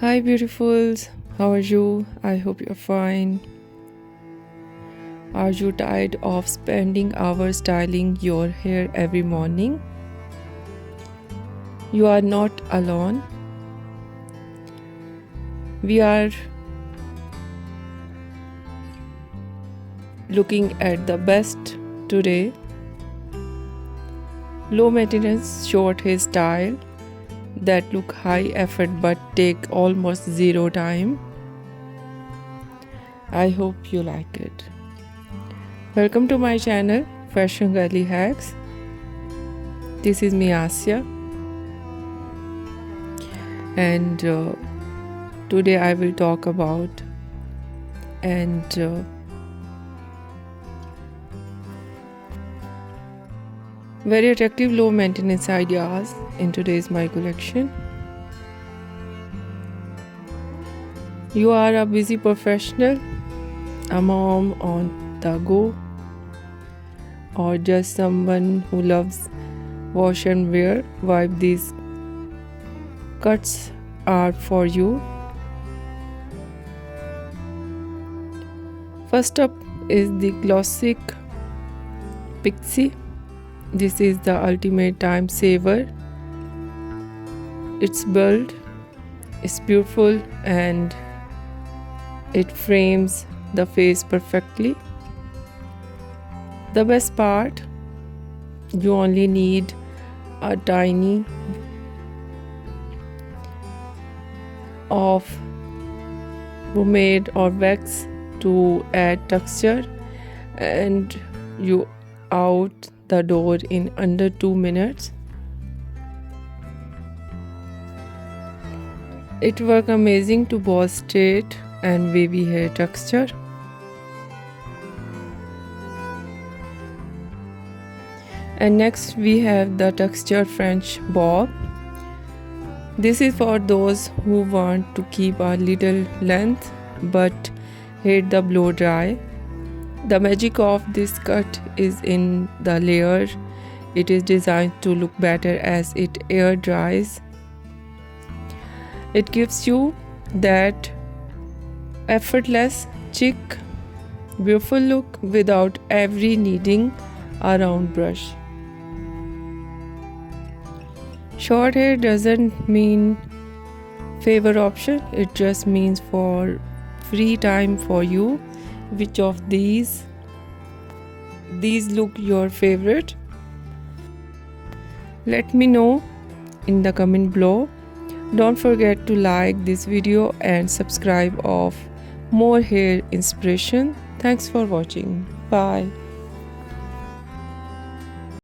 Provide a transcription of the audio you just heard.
Hi, beautifuls. How are you? I hope you're fine. Are you tired of spending hours styling your hair every morning? You are not alone. We are looking at the best today. Low maintenance short hair style that look high effort but take almost zero time. I hope you like it. Welcome to my channel Fashion Girly Hacks. This is me Asya, and today I will talk about very attractive low maintenance ideas in today's my collection. You are a busy professional, a mom on the go, or just someone who loves wash and wear vibe. These cuts are for you. First up is the classic pixie. This is the ultimate time saver. It's bold, it's beautiful, and it frames the face perfectly. The best part, you only need a tiny of pomade or wax to add texture, and you out the door in under 2 minutes. It works amazing to both straight and wavy hair texture. And next we have the texture French bob. This is for those who want to keep a little length but hate the blow dry. The magic of this cut is in the layer. It is designed to look better as it air dries. It gives you that effortless, chic, beautiful look without ever needing a round brush. Short hair doesn't mean favor option, it just means for free time for you. Which of these look your favorite? Let me know in the comment below. Don't forget to like this video and subscribe of more hair inspiration. Thanks for watching. Bye.